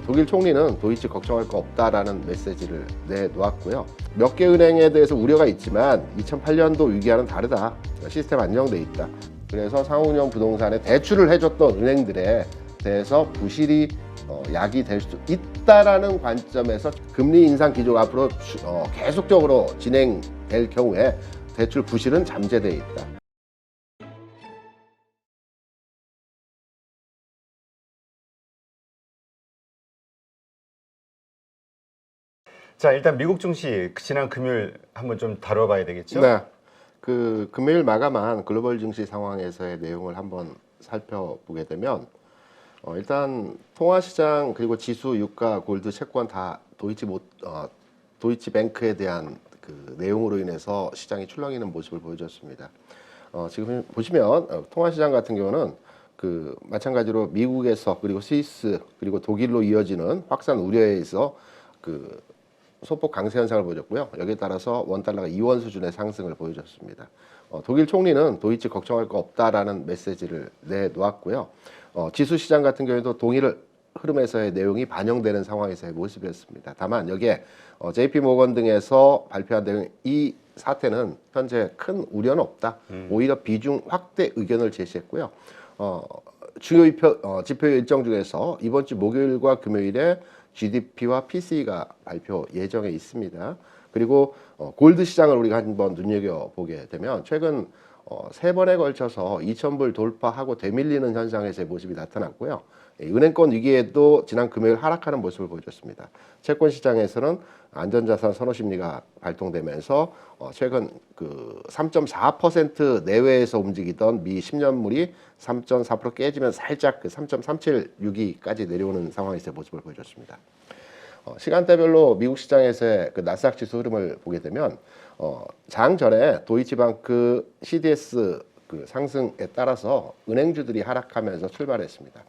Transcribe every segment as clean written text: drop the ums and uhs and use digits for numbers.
독일 총리는 도이치 걱정할 거 없다라는 메시지를 내놓았고요. 몇 개 은행에 대해서 우려가 있지만 2008년도 위기와는 다르다. 시스템 안정돼 있다. 그래서 상호운용 부동산에 대출을 해줬던 은행들에 대해서 부실이 야기될 수 있다라는 관점에서 금리 인상 기조가 앞으로 계속적으로 진행될 경우에 대출 부실은 잠재되어 있다. 자, 일단 미국 증시 지난 금요일 한번 좀 다뤄봐야 되겠죠? 네. 그 금요일 마감한 글로벌 증시 상황에서의 내용을 한번 살펴보게 되면 일단 통화시장 그리고 지수, 유가, 골드, 채권 다 도이치뱅크에 대한 그 내용으로 인해서 시장이 출렁이는 모습을 보여줬습니다. 지금 보시면 통화시장 같은 경우는 그 마찬가지로 미국에서 그리고 스위스 그리고 독일로 이어지는 확산 우려에 의해서 그 소폭 강세 현상을 보여줬고요. 여기에 따라서 원달러가 2원 수준의 상승을 보여줬습니다. 독일 총리는 도이치 걱정할 거 없다라는 메시지를 내놓았고요. 지수 시장 같은 경우에도 동일 흐름에서의 내용이 반영되는 상황에서의 모습이었습니다. 다만 여기에 JP 모건 등에서 발표한 내용, 이 사태는 현재 큰 우려는 없다. 오히려 비중 확대 의견을 제시했고요. 주요 지표 일정 중에서 이번 주 목요일과 금요일에 GDP와 PCE가 발표 예정에 있습니다. 그리고 골드 시장을 우리가 한번 눈여겨보게 되면 최근 3번에 걸쳐서 2,000불 돌파하고 되밀리는 현상에서의 모습이 나타났고요. 은행권 위기에도 지난 금요일 하락하는 모습을 보여줬습니다. 채권 시장에서는 안전자산 선호 심리가 발동되면서 최근 그 3.4% 내외에서 움직이던 미 10년물이 3.4% 깨지면 살짝 그 3.376까지 내려오는 상황에서의 모습을 보여줬습니다. 시간대별로 미국 시장에서의 그 나스닥 지수 흐름을 보게 되면 장 전에 도이치방크 CDS 그 상승에 따라서 은행주들이 하락하면서 출발했습니다.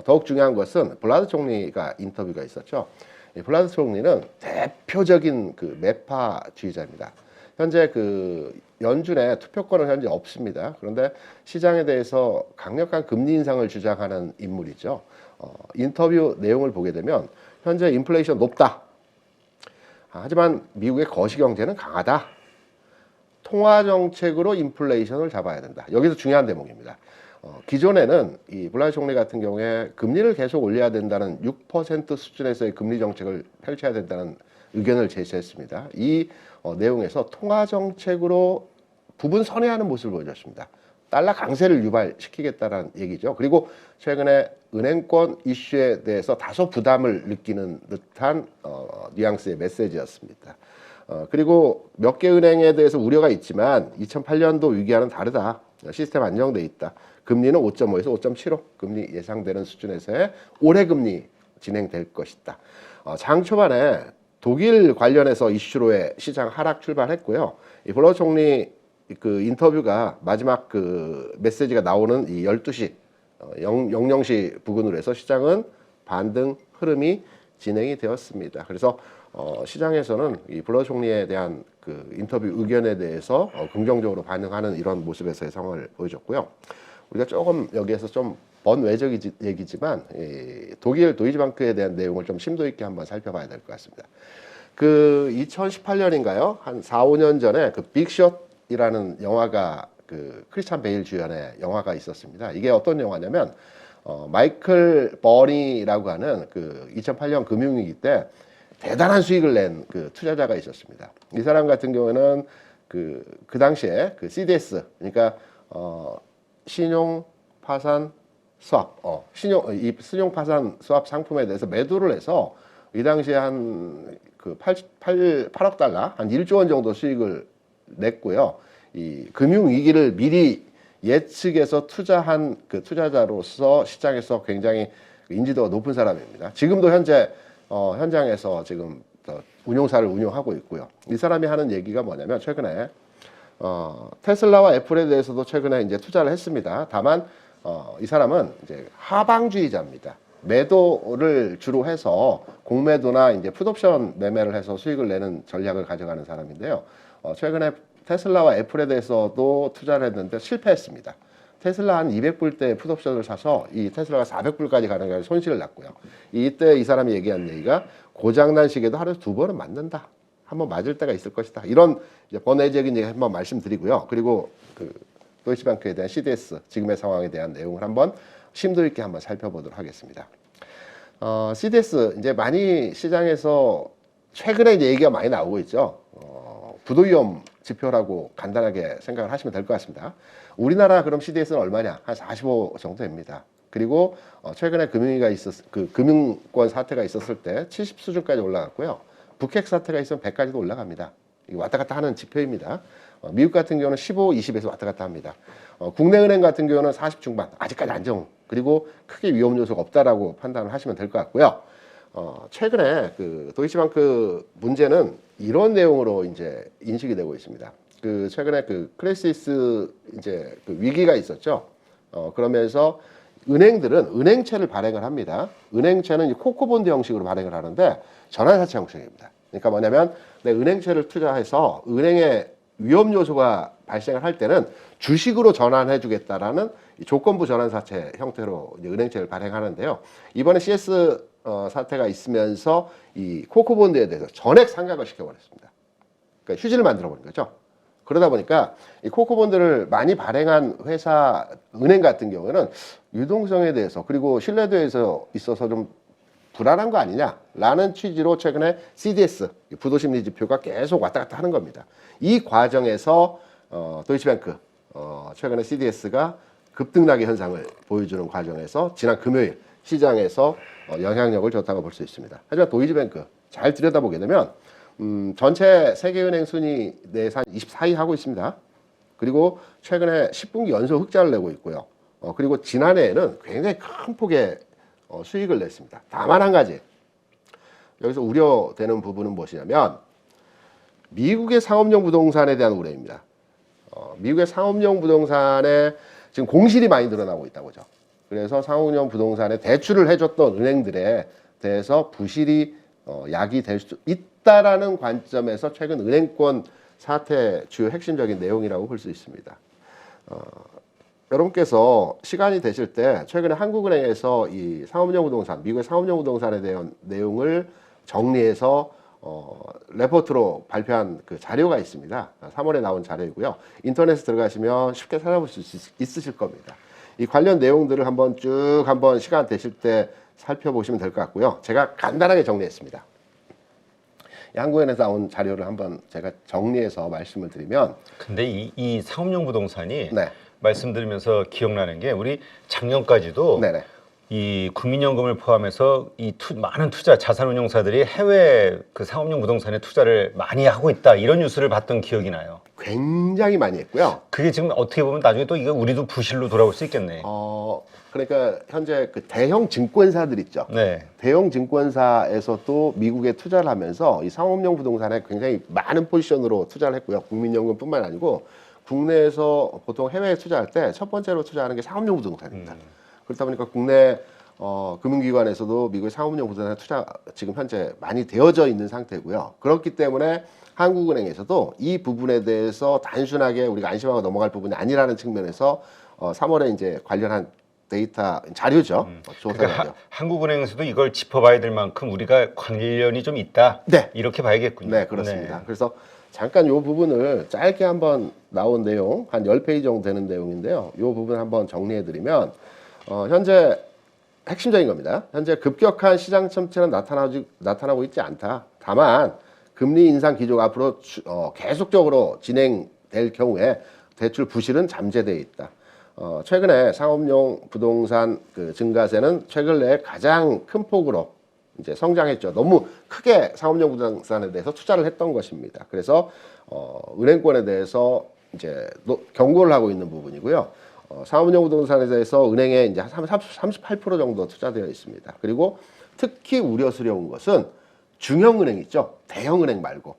더욱 중요한 것은 블라드 총리가 인터뷰가 있었죠. 이 블라드 총리는 대표적인 그 매파주의자입니다. 현재 그 연준의 투표권은 현재 없습니다. 그런데 시장에 대해서 강력한 금리 인상을 주장하는 인물이죠. 인터뷰 내용을 보게 되면 현재 인플레이션 높다. 하지만 미국의 거시경제는 강하다. 통화 정책으로 인플레이션을 잡아야 된다. 여기서 중요한 대목입니다. 기존에는 이 블라드 총리 같은 경우에 금리를 계속 올려야 된다는 6% 수준에서의 금리 정책을 펼쳐야 된다는 의견을 제시했습니다. 이 내용에서 통화 정책으로 부분 선회하는 모습을 보여줬습니다. 달러 강세를 유발시키겠다는 얘기죠. 그리고 최근에 은행권 이슈에 대해서 다소 부담을 느끼는 듯한 뉘앙스의 메시지였습니다. 그리고 몇 개 은행에 대해서 우려가 있지만 2008년도 위기와는 다르다. 시스템 안정돼 있다. 금리는 5.5에서 5.75 금리 예상되는 수준에서의 올해 금리 진행될 것이다. 장 초반에 독일 관련해서 이슈로의 시장 하락 출발했고요. 이 블러 총리 그 인터뷰가 마지막 그 메시지가 나오는 이 12시 00시 부근으로 해서 시장은 반등 흐름이 진행이 되었습니다. 그래서 시장에서는 이 블러 총리에 대한 그 인터뷰 의견에 대해서 긍정적으로 반응하는 이런 모습에서의 상황을 보여줬고요. 우리가 조금 여기에서 좀 번외적 얘기지만 독일 도이치방크에 대한 내용을 좀 심도 있게 한번 살펴봐야 될 것 같습니다. 그 2018년인가요? 한 4, 5년 전에 그 빅숏이라는 영화가 그 크리스찬 베일 주연의 영화가 있었습니다. 이게 어떤 영화냐면 마이클 버니라고 하는 그 2008년 금융위기 때 대단한 수익을 낸 그 투자자가 있었습니다. 이 사람 같은 경우는 그 당시에 그 CDS 그러니까 신용 파산 스왑 신용 파산 스왑 상품에 대해서 매도를 해서 이 당시에 한 그 8억 달러 한 1조 원 정도 수익을 냈고요. 이 금융 위기를 미리 예측해서 투자한 그 투자자로서 시장에서 굉장히 인지도가 높은 사람입니다. 지금도 현재 현장에서 지금 운용사를 운영하고 있고요. 이 사람이 하는 얘기가 뭐냐면 최근에 테슬라와 애플에 대해서도 최근에 이제 투자를 했습니다. 다만 이 사람은 이제 하방주의자입니다. 매도를 주로 해서 공매도나 이제 풋옵션 매매를 해서 수익을 내는 전략을 가져가는 사람인데요. 최근에 테슬라와 애플에 대해서도 투자를 했는데 실패했습니다. 테슬라 한 200불대 풋옵션을 사서 이 테슬라가 400불까지 가는 손실을 났고요. 이때 이 사람이 얘기한 얘기가 고장난 시계도 하루에 2번은 맞는다. 한번 맞을 때가 있을 것이다. 이런 이제 번외적인 얘기 한번 말씀드리고요. 그리고 그 도이치뱅크에 대한 CDS 지금의 상황에 대한 내용을 한번 심도 있게 한번 살펴보도록 하겠습니다. CDS 이제 많이 시장에서 최근에 이제 얘기가 많이 나오고 있죠. 부도위험 지표라고 간단하게 생각을 하시면 될 것 같습니다. 우리나라 그럼 CDS는 얼마냐? 한 45 정도 됩니다. 그리고 최근에 금융권 사태가 있었을 때 70 수준까지 올라갔고요. 북핵 사태가 있으면 100까지도 올라갑니다. 이게 왔다 갔다 하는 지표입니다. 미국 같은 경우는 15, 20에서 왔다 갔다 합니다. 국내 은행 같은 경우는 40 중반, 아직까지 안정, 그리고 크게 위험 요소가 없다라고 판단을 하시면 될 것 같고요. 최근에 그 도이치뱅크 문제는 이런 내용으로 이제 인식이 되고 있습니다. 그 최근에 그 크레시스 이제 그 위기가 있었죠. 그러면서 은행들은 은행채를 발행을 합니다. 은행채는 코코본드 형식으로 발행을 하는데 전환사채 형식입니다. 그러니까 뭐냐면 내 은행채를 투자해서 은행의 위험 요소가 발생을 할 때는 주식으로 전환해 주겠다라는 조건부 전환사채 형태로 이제 은행채를 발행하는데요. 이번에 CS 사태가 있으면서 이 코코본드에 대해서 전액 상각을 시켜버렸습니다. 그러니까 휴지를 만들어 버린 거죠. 그러다 보니까 이 코코본드를 많이 발행한 회사, 은행 같은 경우에는 유동성에 대해서 그리고 신뢰도에 있어서 좀 불안한 거 아니냐라는 취지로 최근에 CDS, 부도심리 지표가 계속 왔다 갔다 하는 겁니다. 이 과정에서 도이치뱅크 최근에 CDS가 급등락의 현상을 보여주는 과정에서 지난 금요일 시장에서 영향력을 줬다고 볼 수 있습니다. 하지만 도이치뱅크 잘 들여다보게 되면 전체 세계은행 순위 내에서 한 24위 하고 있습니다. 그리고 최근에 10분기 연속 흑자를 내고 있고요. 그리고 지난해에는 굉장히 큰 폭의 수익을 냈습니다. 다만 한 가지 여기서 우려되는 부분은 무엇이냐면 미국의 상업용 부동산에 대한 우려입니다. 미국의 상업용 부동산에 지금 공실이 많이 늘어나고 있다고 하죠. 그래서 상업용 부동산에 대출을 해줬던 은행들에 대해서 부실이 야기될 수 있다라는 관점에서 최근 은행권 사태 주요 핵심적인 내용이라고 볼 수 있습니다. 여러분께서 시간이 되실 때 최근에 한국은행에서 이 상업용 부동산, 미국의 상업용 부동산에 대한 내용을 정리해서 레포트로 발표한 그 자료가 있습니다. 3월에 나온 자료이고요. 인터넷에 들어가시면 쉽게 찾아볼 수 있으실 겁니다. 이 관련 내용들을 한번 시간 되실 때 살펴보시면 될 것 같고요. 제가 간단하게 정리했습니다. 한국은행에서 나온 자료를 한번 제가 정리해서 말씀을 드리면 근데 이 상업용 부동산이 네. 말씀드리면서 기억나는 게 우리 작년까지도 네네. 이 국민연금을 포함해서 많은 자산운용사들이 해외 그 상업용 부동산에 투자를 많이 하고 있다 이런 뉴스를 봤던 기억이 나요. 굉장히 많이 했고요. 그게 지금 어떻게 보면 나중에 또 이거 우리도 부실로 돌아올 수 있겠네. 그러니까 현재 그 대형 증권사들 있죠. 네. 대형 증권사에서도 미국에 투자를 하면서 이 상업용 부동산에 굉장히 많은 포지션으로 투자를 했고요. 국민연금뿐만 아니고 국내에서 보통 해외에 투자할 때 첫 번째로 투자하는 게 상업용 부동산입니다. 그렇다 보니까 국내 금융기관에서도 미국의 상업용 부동산 투자 지금 현재 많이 되어져 있는 상태고요. 그렇기 때문에 한국은행에서도 이 부분에 대해서 단순하게 우리가 안심하고 넘어갈 부분이 아니라는 측면에서 3월에 이제 관련한 데이터 자료죠. 조사를 그러니까 하죠. 한국은행에서도 이걸 짚어봐야 될 만큼 우리가 관련이 좀 있다. 네. 이렇게 봐야겠군요. 네, 그렇습니다. 그래서 잠깐 이 부분을 짧게 한번 나온 내용, 한 10페이지 정도 되는 내용인데요. 이 부분 한번 정리해드리면 현재 핵심적인 겁니다. 현재 급격한 시장 침체는 나타나고 있지 않다. 다만 금리 인상 기조가 앞으로 계속적으로 진행될 경우에 대출 부실은 잠재되어 있다. 최근에 상업용 부동산 그 증가세는 최근 내에 가장 큰 폭으로 이제 성장했죠. 너무 크게 상업용 부동산에 대해서 투자를 했던 것입니다. 그래서 은행권에 대해서 이제 경고를 하고 있는 부분이고요. 상업용 부동산에 대해서 은행에 이제 한 38% 정도 투자되어 있습니다. 그리고 특히 우려스러운 것은 중형은행 있죠. 대형은행 말고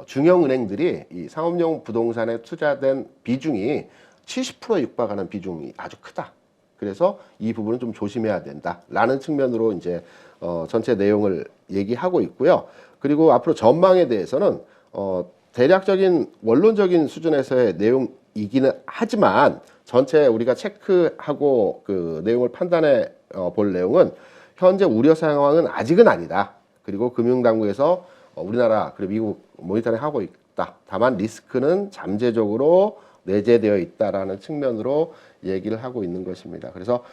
중형은행들이 이 상업용 부동산에 투자된 비중이 70%에 육박하는 비중이 아주 크다. 그래서 이 부분은 좀 조심해야 된다라는 측면으로 이제 전체 내용을 얘기하고 있고요. 그리고 앞으로 전망에 대해서는 대략적인 원론적인 수준에서의 내용 내용이기는 하지만 전체 우리가 체크하고 그 내용을 판단해 볼 내용은 현재 우려 상황은 아직은 아니다. 그리고 금융당국에서 우리나라 그리고 미국 모니터링 하고 있다. 다만 리스크는 잠재적으로 내재되어 있다라는 측면으로 얘기를 하고 있는 것입니다. 그래서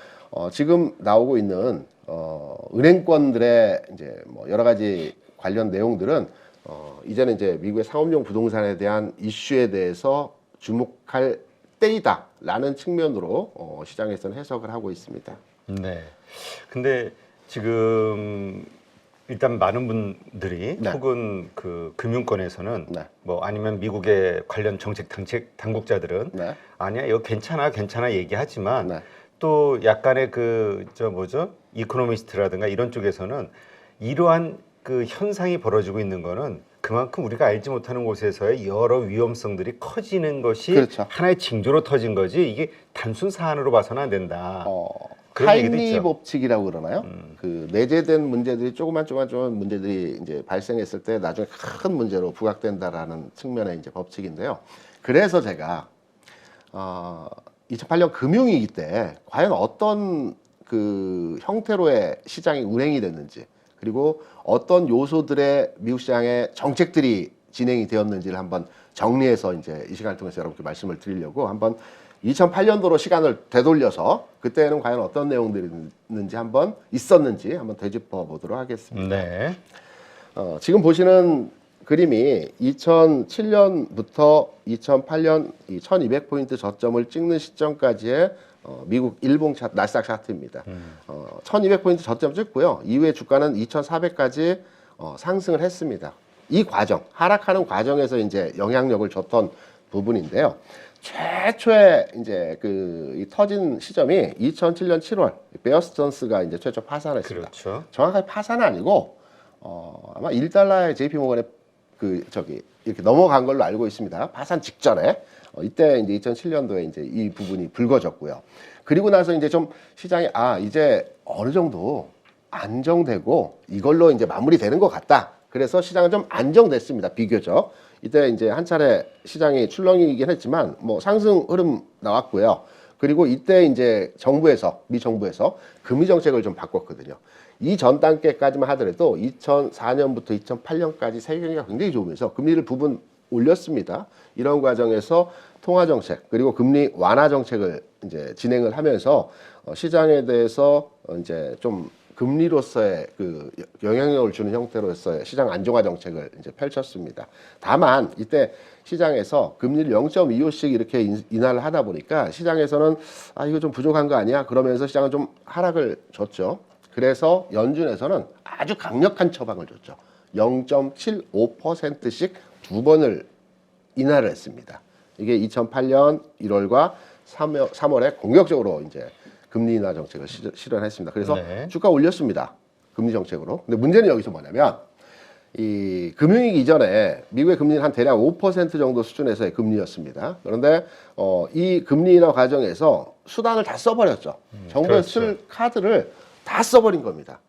지금 나오고 있는 은행권들의 이제 뭐 여러 가지 관련 내용들은 이제는 이제 미국의 상업용 부동산에 대한 이슈에 대해서 주목할 때이다라는 측면으로 시장에서는 해석을 하고 있습니다. 네. 근데 지금 일단 많은 분들이 네. 혹은 그 금융권에서는 네. 뭐 아니면 미국의 관련 정책 당국자들은 네. 아니야 이거 괜찮아 얘기하지만 네. 또 약간의 그 저 뭐죠 이코노미스트라든가 이런 쪽에서는 이러한 그 현상이 벌어지고 있는 거는 그만큼 우리가 알지 못하는 곳에서의 여러 위험성들이 커지는 것이 그렇죠. 하나의 징조로 터진 거지 이게 단순 사안으로 봐서는 안 된다. 그런 얘기도 하이니 있죠. 법칙이라고 그러나요? 그 내재된 문제들이 조그만 문제들이 이제 발생했을 때 나중에 큰 문제로 부각된다라는 측면의 이제 법칙인데요. 그래서 제가 2008년 금융위기 때 과연 어떤 그 형태로의 시장이 운행이 됐는지 그리고 어떤 요소들의 미국 시장의 정책들이 진행이 되었는지를 한번 정리해서 이제 이 시간을 통해서 여러분께 말씀을 드리려고 한번 2008년도로 시간을 되돌려서 그때는 과연 어떤 내용들이 있었는지 한번 되짚어 보도록 하겠습니다. 네. 지금 보시는 그림이 2007년부터 2008년 이 1200포인트 저점을 찍는 시점까지의 미국 일봉 나스닥 차트입니다. 1200포인트 저점 찍고요. 이후에 주가는 2400까지 상승을 했습니다. 이 과정, 하락하는 과정에서 이제 영향력을 줬던 부분인데요. 최초의 이제 이 터진 시점이 2007년 7월 베어 스턴스가 이제 최초 파산했습니다. 그렇죠. 정확하게 파산은 아니고 아마 1달러의 JP 모건의 이렇게 넘어간 걸로 알고 있습니다. 파산 직전에 이때 이제 2007년도에 이제 이 부분이 불거졌고요. 그리고 나서 이제 좀 시장이 이제 어느 정도 안정되고 이걸로 이제 마무리되는 것 같다. 그래서 시장은 좀 안정됐습니다. 비교적. 이때 이제 한 차례 시장이 출렁이긴 했지만 뭐 상승 흐름 나왔고요. 그리고 이때 이제 미 정부에서 금리 정책을 좀 바꿨거든요. 이 전 단계까지만 하더라도 2004년부터 2008년까지 세계 경기가 굉장히 좋으면서 금리를 부분 올렸습니다. 이런 과정에서 통화 정책 그리고 금리 완화 정책을 이제 진행을 하면서 시장에 대해서 이제 좀 금리로서의 그 영향력을 주는 형태로서의 시장 안정화 정책을 이제 펼쳤습니다. 다만 이때 시장에서 금리를 0.25씩 이렇게 인하를 하다 보니까 시장에서는 이거 좀 부족한 거 아니야? 그러면서 시장은 좀 하락을 줬죠. 그래서 연준에서는 아주 강력한 처방을 줬죠. 0.75%씩 두 번을 인하를 했습니다. 이게 2008년 1월과 3월에 공격적으로 이제 금리 인하 정책을 실현했습니다. 그래서 네. 주가 올렸습니다. 금리 정책으로. 근데 문제는 여기서 뭐냐면 이 금융위기 이전에 미국의 금리는 한 대략 5% 정도 수준에서의 금리였습니다. 그런데 이 금리 인하 과정에서 수단을 다 써버렸죠. 정부에 그렇죠. 쓸 카드를 다 써버린 겁니다.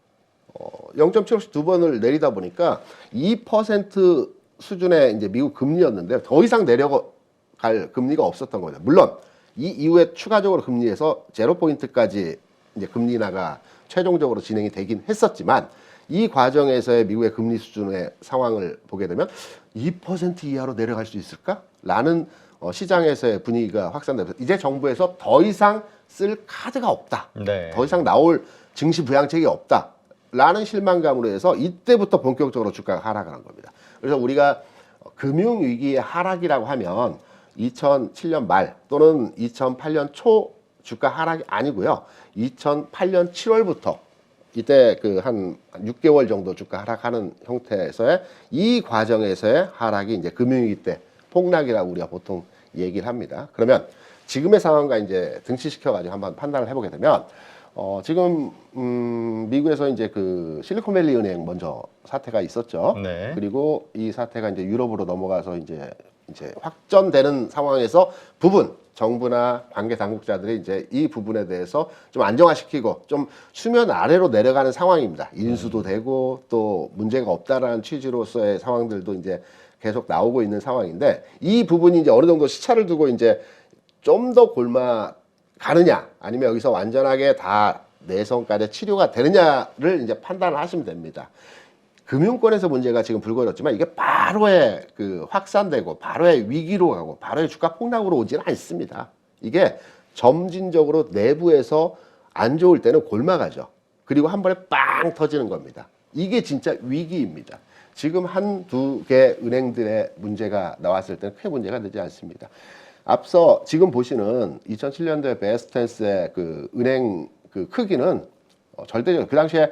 0.75씩 두 번을 내리다 보니까 2% 수준의 이제 미국 금리였는데 더 이상 내려갈 금리가 없었던 거죠. 물론 이 이후에 추가적으로 금리에서 0포인트까지 이제 금리 인하가 최종적으로 진행이 되긴 했었지만 이 과정에서의 미국의 금리 수준의 상황을 보게 되면 2% 이하로 내려갈 수 있을까? 라는 시장에서의 분위기가 확산되면서 이제 정부에서 더 이상 쓸 카드가 없다. 네. 더 이상 나올 증시 부양책이 없다. 라는 실망감으로 해서 이때부터 본격적으로 주가가 하락을 한 겁니다. 그래서 우리가 금융위기의 하락이라고 하면 2007년 말 또는 2008년 초 주가 하락이 아니고요. 2008년 7월부터 이때 그 한 6개월 정도 주가 하락하는 형태에서의 이 과정에서의 하락이 이제 금융위기 때 폭락이라고 우리가 보통 얘기를 합니다. 그러면 지금의 상황과 이제 등치시켜가지고 한번 판단을 해보게 되면 지금 미국에서 이제 그 실리콘밸리 은행 먼저 사태가 있었죠. 네. 그리고 이 사태가 이제 유럽으로 넘어가서 이제 확전되는 상황에서 정부나 관계 당국자들이 이제 이 부분에 대해서 좀 안정화시키고 좀 수면 아래로 내려가는 상황입니다. 인수도 되고 또 문제가 없다라는 취지로서의 상황들도 이제 계속 나오고 있는 상황인데 이 부분이 이제 어느 정도 시차를 두고 이제 좀 더 골마 가느냐 아니면 여기서 완전하게 다 내성까지 치료가 되느냐를 이제 판단을 하시면 됩니다. 금융권에서 문제가 지금 불거졌지만 이게 바로의 그 확산되고 바로의 위기로 가고 바로의 주가 폭락으로 오지는 않습니다. 이게 점진적으로 내부에서 안 좋을 때는 골마가죠. 그리고 한 번에 빵 터지는 겁니다. 이게 진짜 위기입니다. 지금 한두 개 은행들의 문제가 나왔을 때는 크게 문제가 되지 않습니다. 앞서 지금 보시는 2007년도에 베어스탠스의 그 은행 그 크기는 절대적으로 그 당시에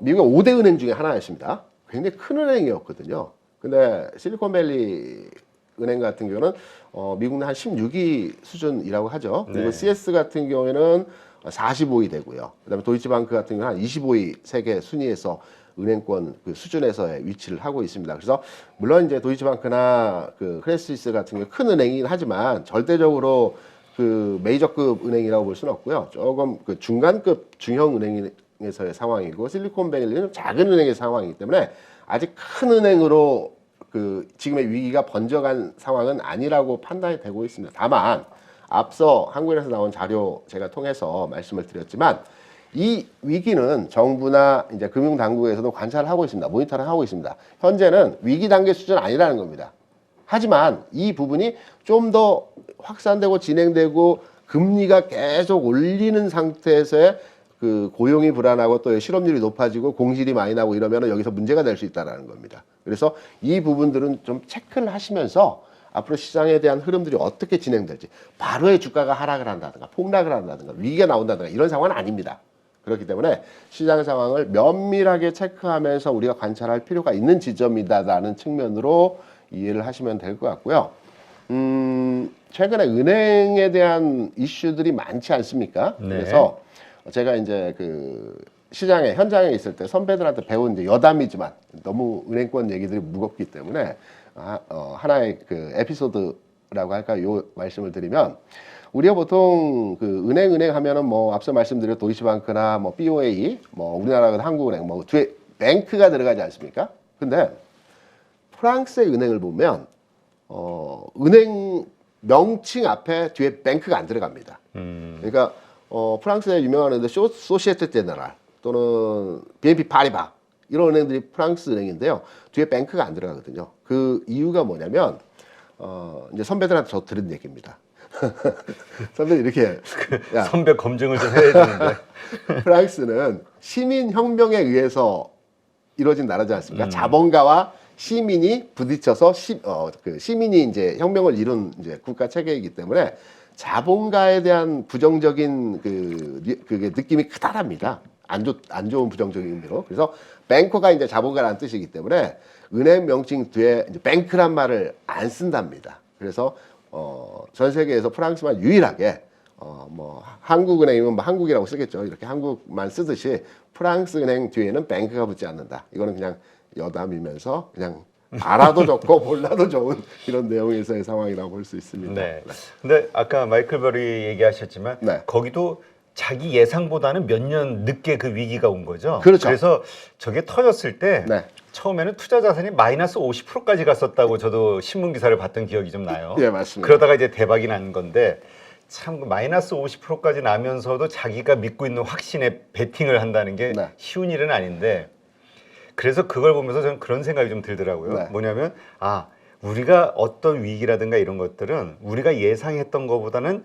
미국의 5대 은행 중에 하나였습니다. 굉장히 큰 은행이었거든요. 근데 실리콘밸리 은행 같은 경우는 미국 내 한 16위 수준이라고 하죠. 그리고 네. CS 같은 경우에는 45위 되고요. 그다음에 도이치방크 같은 경우는 한 25위 세계 순위에서 은행권 그 수준에서의 위치를 하고 있습니다. 그래서 물론 이제 도이치방크나 그 크레디스위스 같은 경우 큰 은행이긴 하지만 절대적으로 그 메이저급 은행이라고 볼 수는 없고요. 조금 그 중간급 중형 은행에서의 상황이고 실리콘밸리는 작은 은행의 상황이기 때문에 아직 큰 은행으로 그 지금의 위기가 번져간 상황은 아니라고 판단이 되고 있습니다. 다만 앞서 한국에서 나온 자료 제가 통해서 말씀을 드렸지만 이 위기는 정부나 이제 금융 당국에서도 관찰을 하고 있습니다. 모니터를 하고 있습니다. 현재는 위기 단계 수준 아니라는 겁니다. 하지만 이 부분이 좀 더 확산되고 진행되고 금리가 계속 올리는 상태에서의 그 고용이 불안하고 또 실업률이 높아지고 공실이 많이 나고 이러면 여기서 문제가 될 수 있다는 겁니다. 그래서 이 부분들은 좀 체크를 하시면서 앞으로 시장에 대한 흐름들이 어떻게 진행될지 바로의 주가가 하락을 한다든가 폭락을 한다든가 위기가 나온다든가 이런 상황은 아닙니다. 그렇기 때문에 시장 상황을 면밀하게 체크하면서 우리가 관찰할 필요가 있는 지점이다라는 측면으로 이해를 하시면 될 것 같고요. 최근에 은행에 대한 이슈들이 많지 않습니까? 네. 그래서 제가 이제 그 시장에 현장에 있을 때 선배들한테 배운 이제 여담이지만 너무 은행권 얘기들이 무겁기 때문에 하나의 그 에피소드라고 할까 요 말씀을 드리면 우리가 보통 그 은행 하면은 뭐 앞서 말씀드린 도이치방크나 뭐 BOA 뭐 우리나라 한국은행 뭐 뒤에 뱅크가 들어가지 않습니까? 근데 프랑스의 은행을 보면 은행 명칭 앞에 뒤에 뱅크가 안 들어갑니다. 그러니까 프랑스의 유명한 은행들 소시에테 제네랄 또는 BNP 파리바 이런 은행들이 프랑스 은행인데요. 뒤에 뱅크가 안 들어가거든요. 그 이유가 뭐냐면 이제 선배들한테 저 들은 얘기입니다. 선배님 이렇게 야, 선배 검증을 좀 해야 되는데. 프랑스는 시민혁명에 의해서 이루어진 나라지 않습니까? 자본가와 시민이 부딪혀서 그 시민이 이제 혁명을 이룬 이제 국가 체계이기 때문에 자본가에 대한 부정적인 그게 느낌이 크다랍니다. 안 좋은 부정적인 의미로. 그래서 뱅커가 이제 자본가라는 뜻이기 때문에 은행 명칭 뒤에 이제 뱅크란 말을 안 쓴답니다. 그래서 전 세계에서 프랑스만 유일하게 뭐 한국은행이면 뭐 한국이라고 쓰겠죠. 이렇게 한국만 쓰듯이 프랑스 은행 뒤에는 뱅크가 붙지 않는다. 이거는 그냥 여담이면서 그냥 알아도 좋고 몰라도 좋은 이런 내용에서의 상황이라고 볼 수 있습니다. 네. 근데 아까 마이클 버리 얘기하셨지만 네. 거기도 자기 예상보다는 몇 년 늦게 그 위기가 온 거죠. 그렇죠. 그래서 저게 터졌을 때 네. 처음에는 투자 자산이 마이너스 50%까지 갔었다고 저도 신문 기사를 봤던 기억이 좀 나요. 예, 맞습니다. 그러다가 이제 대박이 난 건데 참 마이너스 50%까지 나면서도 자기가 믿고 있는 확신에 베팅을 한다는 게 네. 쉬운 일은 아닌데 그래서 그걸 보면서 저는 그런 생각이 좀 들더라고요. 네. 뭐냐면 우리가 어떤 위기라든가 이런 것들은 우리가 예상했던 것보다는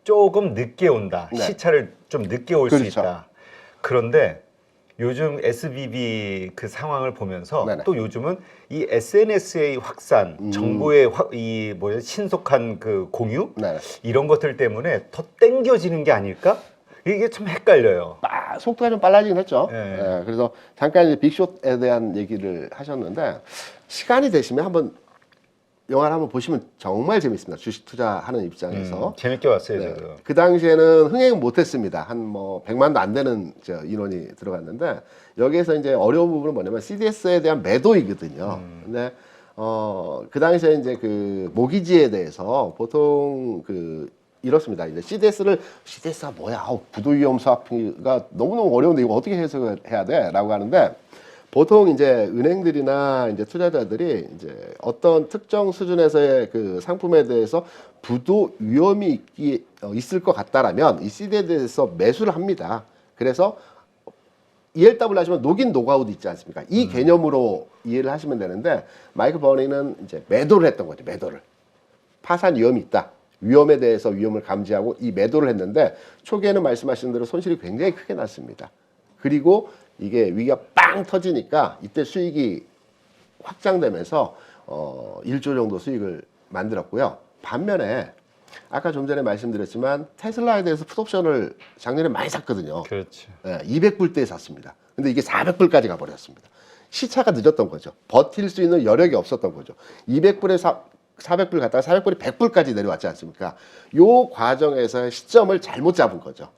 조금 늦게 온다. 네. 시차를 좀 늦게 올 수 그렇죠. 있다. 그런데 요즘 SBB 그 상황을 보면서 네네. 또 요즘은 이 SNS의 확산, 정보의 신속한 그 공유 네. 이런 것들 때문에 더 땡겨지는 게 아닐까? 이게 참 헷갈려요. 속도가 좀 빨라지긴 했죠. 네. 예, 그래서 잠깐 이제 빅숏에 대한 얘기를 하셨는데 시간이 되시면 한번 영화를 한번 보시면 정말 재밌습니다. 주식 투자하는 입장에서. 재밌게 봤어요, 네. 저도. 그 당시에는 흥행은 못했습니다. 한 뭐 100만도 안 되는 인원이 들어갔는데 여기에서 이제 어려운 부분은 뭐냐면 CDS에 대한 매도이거든요. 근데 그 당시에 이제 그 모기지에 대해서 보통 이렇습니다. 이제 CDS가 뭐야? 부도 위험 사업가 너무너무 어려운데 이거 어떻게 해석을 해야 돼? 라고 하는데 보통 이제 은행들이나 이제 투자자들이 이제 어떤 특정 수준에서의 그 상품에 대해서 부도 위험이 있을 것 같다라면 이 CD에 대해서 매수를 합니다. 그래서 ELW를 하시면 녹인 노가웃 있지 않습니까? 이 개념으로 이해를 하시면 되는데 마이클 버니는 이제 매도를 했던 거죠. 매도를. 파산 위험이 있다. 위험에 대해서 위험을 감지하고 이 매도를 했는데 초기에는 말씀하신 대로 손실이 굉장히 크게 났습니다. 그리고 이게 위기가 빵 터지니까 이때 수익이 확장되면서 1조 정도 수익을 만들었고요. 반면에 아까 좀 전에 말씀드렸지만 테슬라에 대해서 풋옵션을 작년에 많이 샀거든요. 그렇죠. 200불대에 샀습니다. 근데 이게 400불까지 가버렸습니다. 시차가 늦었던 거죠. 버틸 수 있는 여력이 없었던 거죠. 200불에 400불 갔다가 400불이 100불까지 내려왔지 않습니까? 요 과정에서 시점을 잘못 잡은 거죠.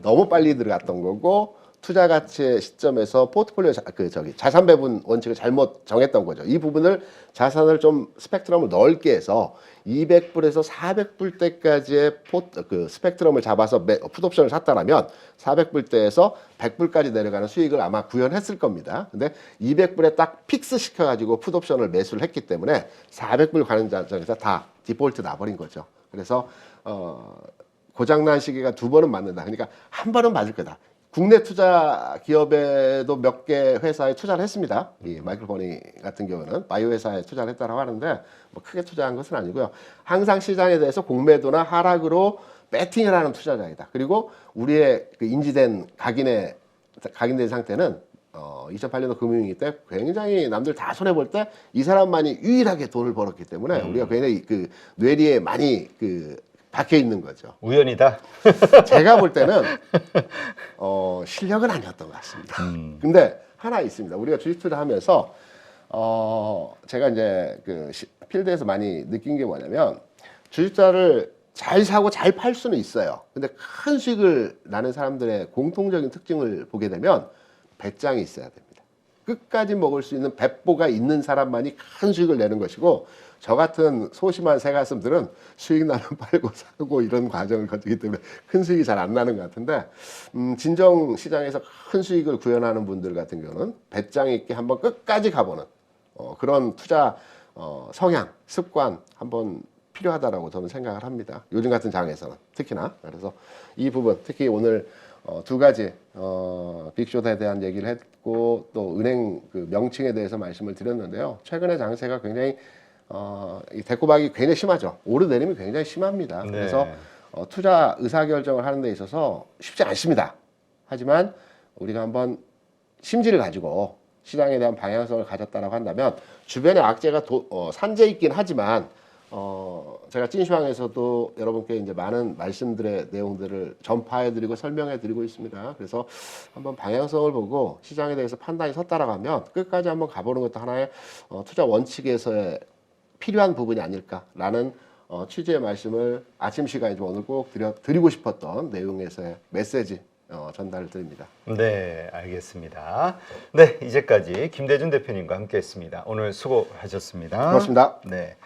너무 빨리 들어갔던 거고 투자 가치의 시점에서 포트폴리오 자산 배분 원칙을 잘못 정했던 거죠. 이 부분을 자산을 좀 스펙트럼을 넓게 해서 200불에서 400불대까지의 스펙트럼을 잡아서 풋옵션을 샀다라면 400불대에서 100불까지 내려가는 수익을 아마 구현했을 겁니다. 근데 200불에 딱 픽스 시켜가지고 풋옵션을 매수를 했기 때문에 400불 가는 장에서 다 디폴트 나버린 거죠. 그래서 고장난 시기가 두 번은 맞는다. 그러니까 한 번은 맞을 거다. 국내 투자 기업에도 몇 개 회사에 투자를 했습니다. 이 마이클 버니 같은 경우는 바이오 회사에 투자를 했다고 하는데 뭐 크게 투자한 것은 아니고요. 항상 시장에 대해서 공매도나 하락으로 배팅을 하는 투자자이다. 그리고 우리의 그 인지된 각인된 상태는 2008년도 금융위기 때 굉장히 남들 다 손해 볼 때 이 사람만이 유일하게 돈을 벌었기 때문에 우리가 굉장히 그 뇌리에 많이 박혀 있는 거죠. 우연이다. 제가 볼 때는 실력은 아니었던 것 같습니다. 근데 하나 있습니다. 우리가 주식 투자하면서 제가 이제 필드에서 많이 느낀 게 뭐냐면 주식 투자를 잘 사고 잘 팔 수는 있어요. 근데 큰 수익을 나는 사람들의 공통적인 특징을 보게 되면 배짱이 있어야 됩니다. 끝까지 먹을 수 있는 배보가 있는 사람만이 큰 수익을 내는 것이고 저 같은 소심한 새가슴들은 수익 나면 팔고 사고 이런 과정을 거치기 때문에 큰 수익이 잘 안 나는 것 같은데 진정 시장에서 큰 수익을 구현하는 분들 같은 경우는 배짱 있게 한번 끝까지 가보는 그런 투자 성향, 습관 한번 필요하다라고 저는 생각을 합니다. 요즘 같은 장에서는 특히나. 그래서 이 부분 특히 오늘 두 가지 빅숏에 대한 얘기를 했고 또 은행 그 명칭에 대해서 말씀을 드렸는데요. 최근의 장세가 굉장히 이 대꼬박이 굉장히 심하죠. 오르내림이 굉장히 심합니다. 네. 그래서 투자 의사결정을 하는 데 있어서 쉽지 않습니다. 하지만 우리가 한번 심지를 가지고 시장에 대한 방향성을 가졌다라고 한다면 주변에 악재가 산재 있긴 하지만 제가 찐시황에서도 여러분께 이제 많은 말씀들의 내용들을 전파해드리고 설명해드리고 있습니다. 그래서 한번 방향성을 보고 시장에 대해서 판단이 섰다라고 하면 끝까지 한번 가보는 것도 하나의 투자 원칙에서의 필요한 부분이 아닐까라는 취지의 말씀을 아침 시간에 좀 오늘 꼭 드리고 싶었던 내용에서의 메시지 전달을 드립니다. 네, 알겠습니다. 네, 이제까지 김대중 대표님과 함께했습니다. 오늘 수고하셨습니다. 고맙습니다. 네.